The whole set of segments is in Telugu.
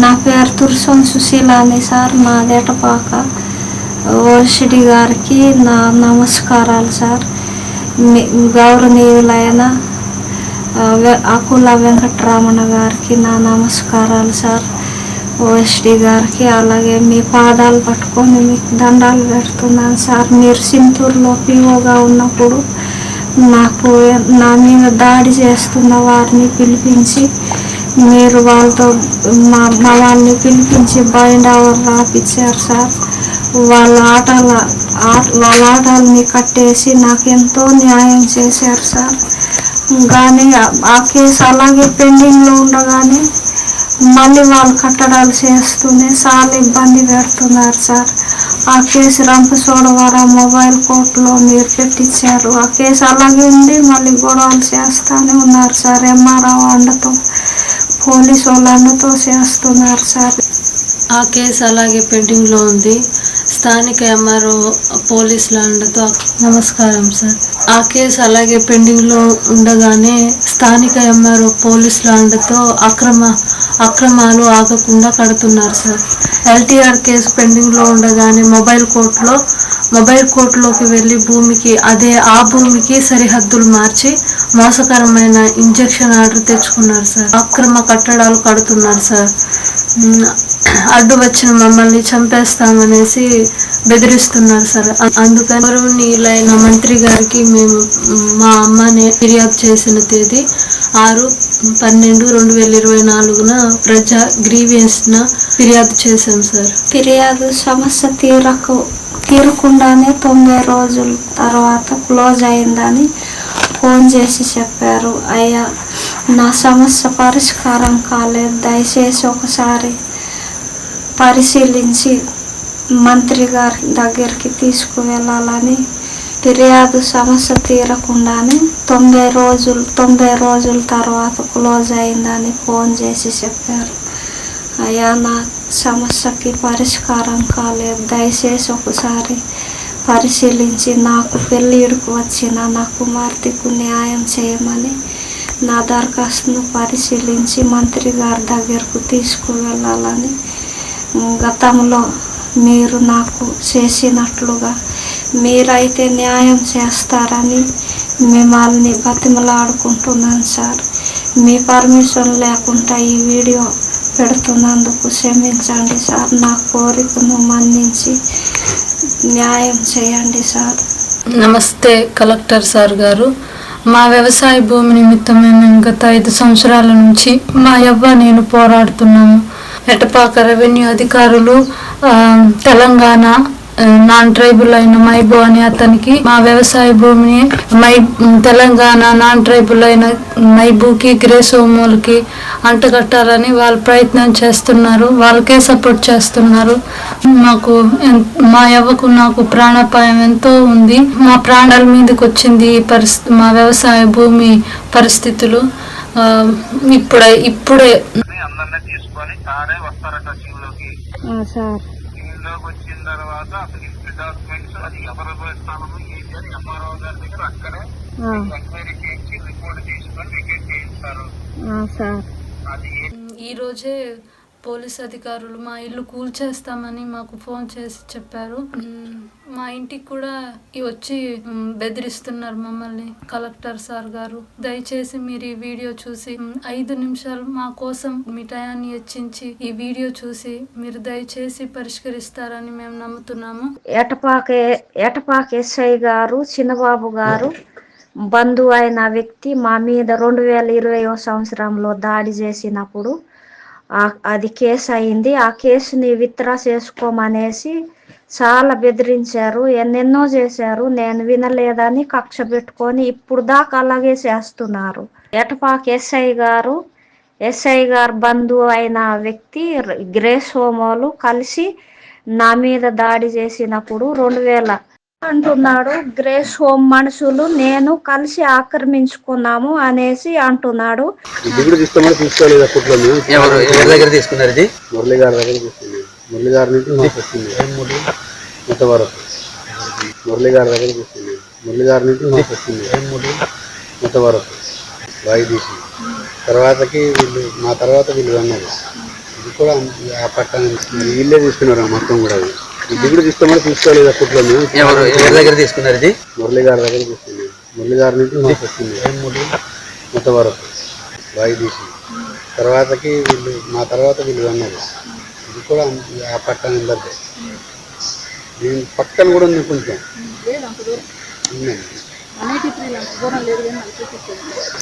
నా పేరు తుర్సం సుశీల అని సార్. మాది ఎటపాక. ఓసిడి గారికి నా నమస్కారాలు సార్. గౌరవనీయులైన అకుల వెంకటరమణ గారికి నా నమస్కారాలు సార్. ఓఎస్డి గారికి అలాగే మీ పాదాలు పట్టుకొని మీకు దండాలు పెడుతున్నాను సార్. మీరు సింతూరులో పిఓగా ఉన్నప్పుడు నాకు నా మీద దాడి చేస్తున్న వారిని పిలిపించి మీరు వాళ్ళతో మా వాళ్ళని పిలిపించి బైండ్ అవర్ రాపిచ్చారు సార్. వాళ్ళ ఆటల్ని కట్టేసి నాకు ఎంతో న్యాయం చేశారు సార్. కానీ ఆ కేసు అలాగే పెండింగ్లో ఉండగానే మళ్ళీ వాళ్ళు కట్టడాలు చేస్తూనే చాలా ఇబ్బంది పెడుతున్నారు సార్. ఆ కేసు రంపచోడవరం మొబైల్ కోర్టులో మీరు పెట్టించారు. ఆ కేసు అలాగే ఉంది, మళ్ళీ గొడవలు చేస్తూనే ఉన్నారు సార్. ఎంఆర్ఓ అండతో పోలీసు వాళ్ళ అండతో చేస్తున్నారు సార్. ఆ కేసు అలాగే పెండింగ్లో ఉంది. స్థానిక ఎంఆర్ఓ పోలీసుల అండతో నమస్కారం సార్. ఆ కేసు అలాగే పెండింగ్లో ఉండగానే స్థానిక ఎంఆర్ఓ పోలీసుల అండతో అక్రమాలు ఆగకుండా కడుతున్నారు సార్. ఎల్టీఆర్ కేసు పెండింగ్లో ఉండగానే మొబైల్ కోర్టులోకి వెళ్ళి ఆ భూమికి సరిహద్దులు మార్చి మోసకరమైన ఇంజెక్షన్ ఆర్డర్ తెచ్చుకున్నారు సార్. అక్రమ కట్టడాలు కడుతున్నారు సార్. అడ్డు వచ్చిన మమ్మల్ని చంపేస్తామనేసి బెదిరిస్తున్నారు సార్. అందుకని గౌరవనీయులైన మంత్రి గారికి మేము మా అమ్మని ఫిర్యాదు చేసిన తేదీ 6/12/2024 ప్రజా గ్రీవెన్స్న ఫిర్యాదు చేశాం సార్. ఫిర్యాదు సమస్య తీరకుండానే 9 రోజుల తర్వాత క్లోజ్ అయిందని ఫోన్ చేసి చెప్పారు. అయ్యా, నా సమస్య పరిష్కారం కాలేదు, దయచేసి ఒకసారి పరిశీలించి మంత్రి గారి దగ్గరికి తీసుకువెళ్ళాలని. ఫిర్యాదు సమస్య తీరకుండానే 90 రోజుల తర్వాత క్లోజ్ అయిందని ఫోన్ చేసి చెప్పారు. అయ్యా, నా సమస్యకి పరిష్కారం కాలేదు, దయచేసి ఒకసారి పరిశీలించి నాకు పెళ్ళిడుకు వచ్చిన నా కుమార్తెకు న్యాయం చేయమని నా దరఖాస్తును పరిశీలించి మంత్రి గారి దగ్గరకు తీసుకువెళ్ళాలని. గతంలో మీరు నాకు చేసినట్లుగా మీరైతే న్యాయం చేస్తారని మిమ్మల్ని బతిమలాడుకుంటున్నాను సార్. మీ పర్మిషన్ లేకుండా ఈ వీడియో పెడుతున్నందుకు క్షమించండి సార్. నా కోరికను మన్నించి న్యాయం చేయండి సార్. నమస్తే కలెక్టర్ సార్ గారు. మా వ్యవసాయ భూమి నిమిత్తమే మేము గత 5 సంవత్సరాల నుంచి మా యవ్వ నేను పోరాడుతున్నాము. ఎటపాక రెవెన్యూ అధికారులు తెలంగాణ నాన్ ట్రైబుల్ అయిన మైబో అనే అతనికి మా వ్యవసాయ భూమిని తెలంగాణ నాన్ ట్రైబుల్ అయిన మైబూకి గ్రేసోమోల్కి అంటగట్టాలని వాళ్ళు ప్రయత్నం చేస్తున్నారు. వాళ్ళకే సపోర్ట్ చేస్తున్నారు. మా యవ్వకు నాకు ప్రాణాపాయం ఎంతో ఉంది. మా ప్రాణాల మీదకి వచ్చింది ఈ పరిస్థితి. మా వ్యవసాయ భూమి పరిస్థితులు ఇప్పుడే వచ్చిన తర్వాత అసలు ఇంటి డాక్యుమెంట్స్ అది ఎవరి స్థానము ఏంటి అని ఎంఆర్ఓ గారి దగ్గర అక్కడే ఎంక్వైరీ చేయించి రిపోర్ట్ తీసుకొని వికెట్ చేయిస్తారు. అది ఈ రోజే పోలీస్ అధికారులు మా ఇల్లు కూల్చేస్తామని మాకు ఫోన్ చేసి చెప్పారు. మా ఇంటికి కూడా వచ్చి బెదిరిస్తున్నారు మమ్మల్ని. కలెక్టర్ సార్ గారు, దయచేసి మీరు ఈ వీడియో చూసి 5 నిమిషాలు మా కోసం మీ టయాన్ని వెచ్చించి ఈ వీడియో చూసి మీరు దయచేసి పరిష్కరిస్తారని మేము నమ్ముతున్నాము. ఎటపాక ఎస్ఐ గారు చిన్నబాబు గారు బంధువు అయిన వ్యక్తి మా మీద 2020 సంవత్సరంలో దాడి చేసినప్పుడు అది కేసు అయింది. ఆ కేసుని విత్డ్రా చేసుకోమనేసి చాలా బెదిరించారు, ఎన్నెన్నో చేశారు. నేను వినలేదని కక్ష పెట్టుకొని ఇప్పుడు దాకా అలాగే చేస్తున్నారు. ఎటపాక ఎస్ఐ గారు బంధువు అయిన వ్యక్తి గ్రేసోమోలు కలిసి నా మీద దాడి చేసినప్పుడు 2000 అంటున్నాడు. గ్రేస్ హోమ్ మనుషులు నేను కలిసి ఆక్రమించుకున్నాము అనేసి అంటున్నాడు. మురళి గారి దగ్గర తీసుకున్నారు. మురళి గారి నుంచి మాకు వచ్చింది మొత్తవరకు బాయి తీసి తర్వాతకి వీళ్ళు మా తర్వాత వీళ్ళు అన్నారు. ఇది కూడా ఆ పట్టాన్ని వీళ్ళే తీసుకున్నారు మొత్తం కూడా. అది ఇది కూడా తీసుకోమని తీసుకోలేదు అప్పట్లో. మేము ఎవరి దగ్గర తీసుకున్నారు? ఇది మురళి గారి దగ్గర తీసుకున్నాం. మురళి గారి నుంచి మాకు వచ్చింది మొత్తం వరకు బాగా తీసి తర్వాతకి వీళ్ళు మా తర్వాత వీళ్ళు అన్నారు. ఇది కూడా ఆ పట్టాన్ని అందరిదే. దీని పక్కన కూడా ఉంది కొంచెం ఉందండి.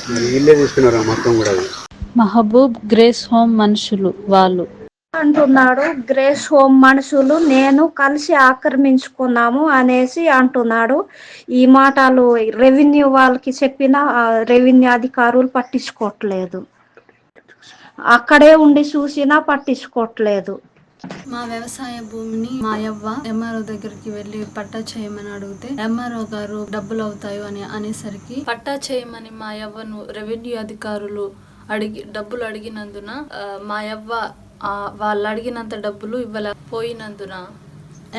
మరి వీళ్ళే తీసుకున్నారు మొత్తం కూడా. అది మహబూబ్ గ్రేస్ హోమ్ మనుషులు వాళ్ళు అంటున్నాడు. గ్రేస్ హోమ్ మనుషులు నేను కలిసి ఆక్రమించుకున్నాము అనేసి అంటున్నాడు. ఈ మాటలు రెవెన్యూ వాళ్ళకి చెప్పిన రెవెన్యూ అధికారులు పట్టించుకోవట్లేదు. అక్కడే ఉండి చూసినా పట్టించుకోవట్లేదు. మా వ్యవసాయ భూమిని మా యవ్వ ఎంఆర్ఓ దగ్గరికి వెళ్లి పట్టా చేయమని అడిగితే ఎంఆర్ఓ గారు డబ్బులు అవుతాయి అనేసరికి పట్టా చేయమని మా యవ్వను రెవెన్యూ అధికారులు డబ్బులు అడిగినందున మా యవ్వ వాళ్ళు అడిగినంత డబ్బులు ఇవ్వలేకపోయినందున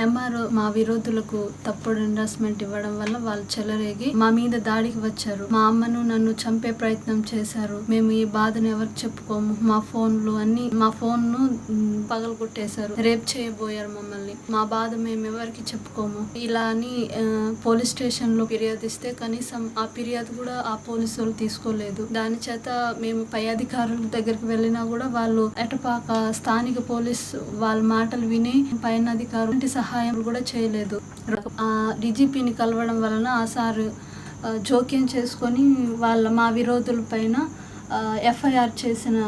ఎంఆర్ఓ మా విరోధులకు తప్పుడు ఎండార్స్మెంట్ ఇవ్వడం వల్ల వాళ్ళు చెలరేగి మా మీద దాడికి వచ్చారు. మా అమ్మను నన్ను చంపే ప్రయత్నం చేశారు. మేము ఈ బాధను ఎవరికి చెప్పుకోము. మా ఫోన్ను పగలగొట్టేశారు. రేప్ చేయబోయారు మమ్మల్ని. మా బాధ మేము ఎవరికి చెప్పుకోము. ఇలా అని పోలీస్ స్టేషన్ లో ఫిర్యాదు ఇస్తే కనీసం ఆ ఫిర్యాదు కూడా ఆ పోలీసు వాళ్ళు తీసుకోలేదు. దాని చేత మేము పై అధికారుల దగ్గరికి వెళ్ళినా కూడా వాళ్ళు ఎటపాక స్థానిక పోలీస్ వాళ్ళ మాటలు విని పైన అధికారులు సహాయం కూడా చేయలేదు. డీజీపీని కలవడం వలన ఆ సార్ జోక్యం చేసుకొని మా విరోధుల పైన ఎఫ్ఐఆర్ చేసిన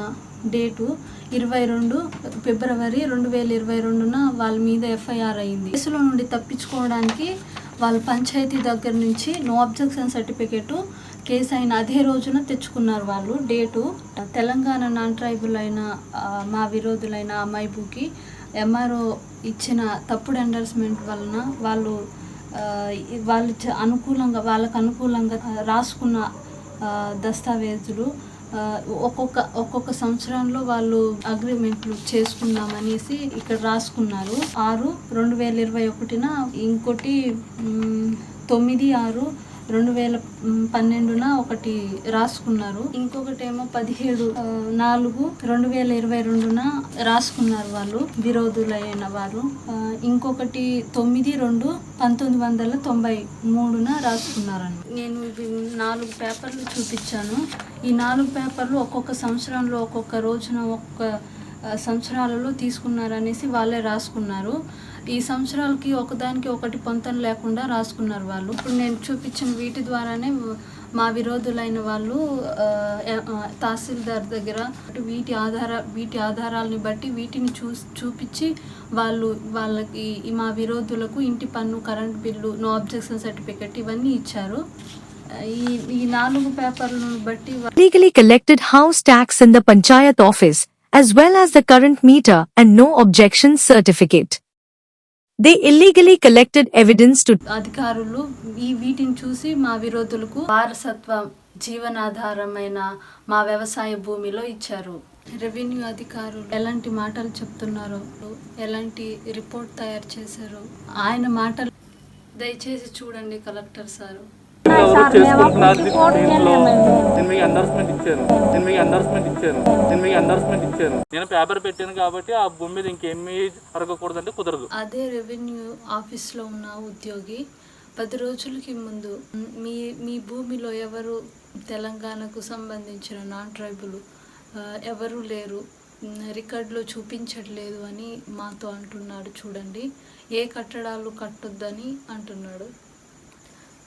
డేటు 22 ఫిబ్రవరి 2022న వాళ్ళ మీద ఎఫ్ఐఆర్ అయింది. కేసులో నుండి తప్పించుకోవడానికి వాళ్ళ పంచాయతీ దగ్గర నుంచి నో అబ్జెక్షన్ సర్టిఫికేటు కేసు అయిన అదే రోజున తెచ్చుకున్నారు వాళ్ళు డేటు. తెలంగాణ నాన్ ట్రైబుల్ అయిన మా విరోధులైన మైబూకి ఎంఆర్ఓ ఇచ్చిన తప్పుడు ఎండార్స్మెంట్ వలన వాళ్ళు వాళ్ళకు అనుకూలంగా రాసుకున్న దస్తావేజులు ఒక్కొక్క సంవత్సరంలో వాళ్ళు అగ్రిమెంట్లు చేసుకున్నామనేసి ఇక్కడ రాసుకున్నారు. 6/2021న ఇంకోటి 9/6/2012న ఒకటి రాసుకున్నారు. ఇంకొకటి ఏమో 17/4/2022న రాసుకున్నారు వాళ్ళు విరోధులైన వాళ్ళు. ఇంకొకటి 9/2/1993న రాసుకున్నారని. నేను ఇవి 4 పేపర్లు చూపించాను. ఈ 4 పేపర్లు ఒక్కొక్క సంవత్సరంలో ఒక్కొక్క రోజున ఒక్కొక్క సంవత్సరాలలో తీసుకున్నారనేసి వాళ్ళే రాసుకున్నారు. ఈ సంవత్సరాలకి ఒకదానికి ఒకటి పొంతన లేకుండా రాసుకున్నారు వాళ్ళు. ఇప్పుడు నేను చూపించిన వీటి ద్వారానే మా విరోధులైన వాళ్ళు తహసీల్దార్ దగ్గర వీటి ఆధారాలని బట్టి వీటిని చూపించి వాళ్ళకి మా విరోధులకు ఇంటి పన్ను, current bill, no objection certificate ఇవన్నీ ఇచ్చారు. ఈ 4 పేపర్లను బట్టి legally collected house tax in the panchayat office as well as the current meter and no objection certificate. They illegally collected evidence to అధికారులు వీటిని చూసి మా విరోధులకు వారసత్వ జీవనాధారమైన మా వ్యవసాయ భూమిలో ఇచ్చారు. రెవెన్యూ అధికారులు ఎలాంటి మాటలు చెప్తున్నారో, ఎలాంటి రిపోర్ట్ తయారు చేశారో ఆయన మాటలు దయచేసి చూడండి కలెక్టర్ సారు. నేను పేపర్ పెట్టాను కాబట్టి ఆ భూమి మీద ఇంకేమీ అరగకూడదంటే కుదరదు. అదే రెవెన్యూ ఆఫీస్లో ఉన్న ఉద్యోగి 10 రోజులకి ముందు మీ భూమిలో ఎవరు తెలంగాణకు సంబంధించిన నాన్ ట్రైబుల్ ఎవరు లేరు, రికార్డులో చూపించట్లేదు అని మాతో అంటున్నాడు. చూడండి, ఏ కట్టడాలు కట్టొద్దని అంటున్నాడు.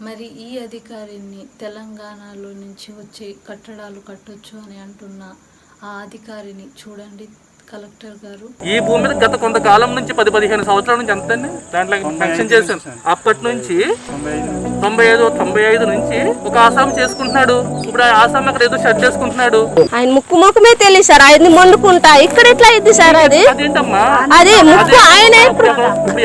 మరి ఈ అధికారిని తెలంగాణలో నుంచి వచ్చి కట్టడాలు కట్టొచ్చు అని అంటున్న ఆ అధికారిని చూడండి కలెక్టర్ గారు. ఈ భూమి మీద గత కొంతకాలం నుంచి 10-15 సంవత్సరాల నుంచి ఎంతండి దాంట్లో ఫంక్షన్ చేశాను. అప్పటి నుంచి 95 నుంచి ఒక ఆసాం చేసుకుంటున్నాడు. ఇప్పుడు ఆ ఆసాం అక్కడ ఏదో షర్ట్ చేసుకుంటున్నాడు. ఆయన ముక్కుమే తెలియదు సార్. ఆయన మొండుకుంటా ఇక్కడ ఎట్లా అయింది సార్? అదేంటమ్మా అది ముక్కు ఆయన ఇప్పుడు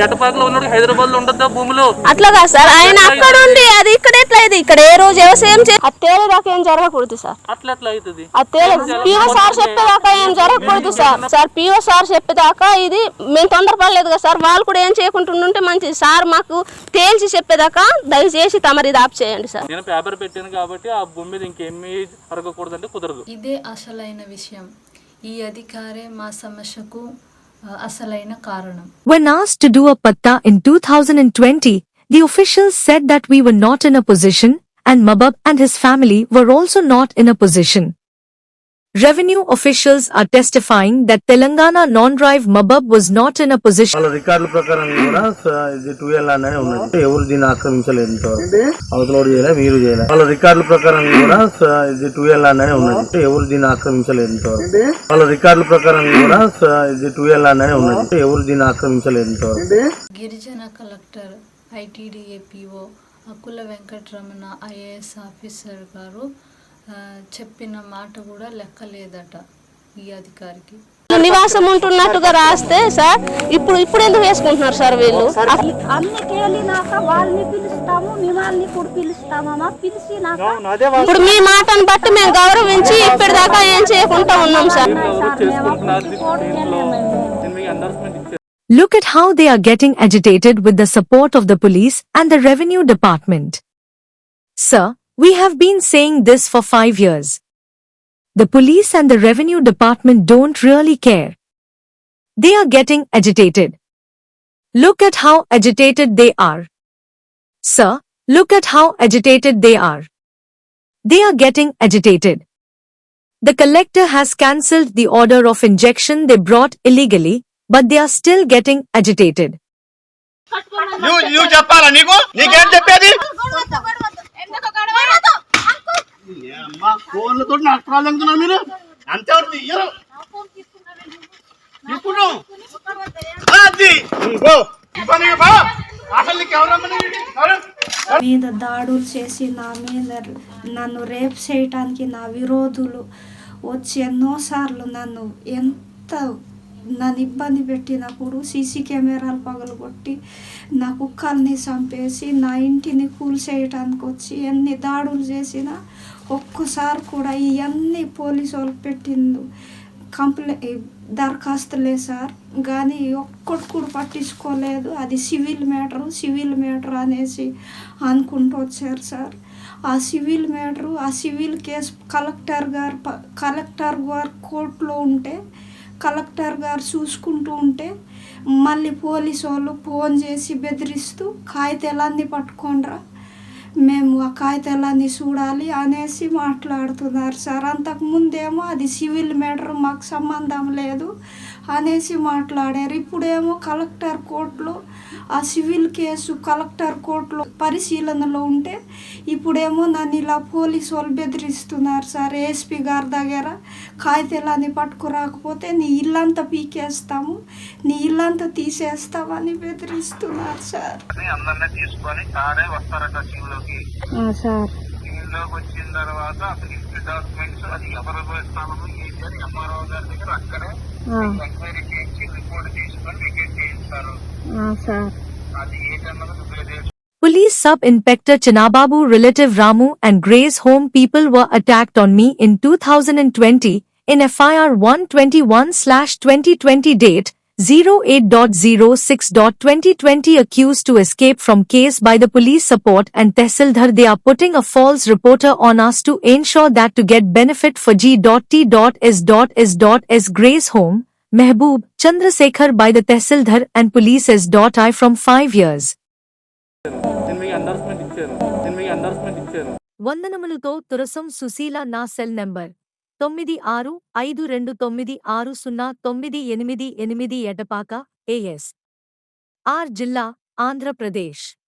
ఎటపాకలో ఉన్నాడు, హైదరాబాద్ లో ఉండద్దా భూమిలో? అట్లాగా సార్, ఆయన అక్కడ ఉండి అది ఇక్కడ ఎట్లా అయింది? ఇక్కడ ఏ రోజు వ్యవసాయం అత్తేల దాకా ఏం జరగకూడదు సార్. అట్లా ఎట్లా అవుతుంది? అత్తేల పిఓ సార్ చెప్పేదాకా ఏం జరగకూడదు సార్. సార్ పిఓ సార్ చెప్పేదాకా ఇది మేము తొందరపడలేదు కదా సార్. వాళ్ళు కూడా ఏం చేయకుంటుంటే మంచిది సార్. మాకు తేల్చి చెప్పేదాకా దయచేసి తమరు ఇది ఆప్ చేయండి సార్. నేను పేపర్ పెట్టాను కాబట్టి ఆ భూమి మీద ఇంకేమీ అరగకూడదంటే కుదరదు. ఇదే అసలైన విషయం. ఈ అధికారే మా సమస్యకు అసలైన కారణం. When asked to do a patta in 2020, the officials said that we were not in a position, and Mabab and his family were also not in a position. Revenue officials are testifying that Telangana non-drive Mabab was not in a position. వాళ్ళ రికార్డుల ప్రకారం కూడా ఇది 2L అనే ఉన్నది. ఎవరు దీన్ని ఆక్రమించలేదు ఇంతవరకు. అవతలోడు చేయలే, మీరు చేయలే. వాళ్ళ రికార్డుల ప్రకారం కూడా ఇది 2L అనే ఉన్నది. ఎవరు దీన్ని ఆక్రమించలేదు ఇంతవరకు. వాళ్ళ రికార్డుల ప్రకారం కూడా ఇది 2L అనే ఉన్నది. ఎవరు దీన్ని ఆక్రమించలేదు ఇంతవరకు. గిరిజన collector ITDAPO Akula Venkataramana IAS officer గారు చెప్పిన మాట కూడా లెక్కలేదట ఈ అధికారికి. నివాసం ఉంటున్నట్టుగా రాస్తే సార్ ఇప్పుడు ఎందుకు వేసుకుంటున్నారు సార్ వీళ్ళు? అన్ని తేలినాక వాళ్ళని పిలుస్తాము, మిమ్మల్ని కూడా పిలుస్తామమ్మా. పిలిచినాక ఇప్పుడు మీ మాటను బట్టి మేము గౌరవించి ఇప్పటిదాకా ఏం చేయకుండా ఉన్నాం sir. Look at how they are getting agitated with the support of the police and the revenue department. Sir, we have been saying this for 5 years. The police and the revenue department don't really care. They are getting agitated. Look at how agitated they are. Sir, look at how agitated they are. They are getting agitated. The collector has cancelled the order of injection they brought illegally, but they are still getting agitated. నువ్వు చెప్పాలా? నీకేం చెప్పేది? ఫోన్లతో నాకు ప్రాబ్లం మీరు అంతే ఇప్పుడు మీద దాడులు చేసి నా మీద నన్ను రేప్ చేయటానికి నా విరోధులు వచ్చి ఎన్నోసార్లు నన్ను ఇబ్బంది పెట్టినప్పుడు సీసీ కెమెరాలు పగలగొట్టి నా కుక్కల్ని చంపేసి నా ఇంటిని కూల్చేయటానికి వచ్చి ఎన్ని దాడులు చేసినా ఒక్కసారి కూడా ఇవన్నీ పోలీసు వాళ్ళు పెట్టింది దరఖాస్తులే సార్, కానీ ఒక్కటి కూడా పట్టించుకోలేదు. అది సివిల్ మ్యాటర్ అనేసి అనుకుంటూ వచ్చారు సార్. ఆ సివిల్ కేసు కలెక్టర్ గారు కోర్టులో ఉంటే కలెక్టర్ గారు చూసుకుంటూ ఉంటే మళ్ళీ పోలీసు వాళ్ళు ఫోన్ చేసి బెదిరిస్తూ కాగితాలన్నీ పట్టుకోండిరా, మేము ఆ కాగితాలన్నీ చూడాలి అనేసి మాట్లాడుతున్నారు సార్. అంతకుముందేమో అది సివిల్ మ్యాటర్, మాకు సంబంధం లేదు అనేసి మాట్లాడారు. ఇప్పుడేమో కలెక్టర్ కోర్టులో ఆ సివిల్ కేసు కలెక్టర్ కోర్టులో పరిశీలనలో ఉంటే ఇప్పుడేమో నన్ను ఇలా పోలీసు వాళ్ళు బెదిరిస్తున్నారు సార్. ఏఎస్పీ గారి దగ్గర కాగితాలన్నీ పట్టుకురాకపోతే నీ ఇల్లంతా పీకేస్తాము, నీ ఇల్లంతా తీసేస్తామని బెదిరిస్తున్నారు సార్. అందరినీ తీసుకొని సారే వస్తారట టీంలోకి. టీంలోకి వచ్చిన తర్వాత అసలు గిఫ్ట్ డాక్యుమెంట్స్ అది ఎవరు స్థానము ఏంటి అని ఎంఆర్ఓ గారి దగ్గర అక్కడే ఎంక్వైరీ చేయించి రిపోర్ట్ తీసుకొని వికెట్ చేయిస్తారు. అది ఏంటన్నది Police Sub-Inspector Chinababu relative Ramu and Gray's home people were attacked on me in 2020 in FIR 121/2020 date 08.06.2020 accused to escape from case by the police support and Tehsildhar. They are putting a false reporter on us to ensure that to get benefit for G.T.S.S. Gray's home, Mehboob Chandrasekhar by the Tehsildhar and police S.I from 5 years. వందనములతో Turasam Sushila నా cell number 965229609888 Etapaka AS R జిల్లా ఆంధ్రప్రదేశ్.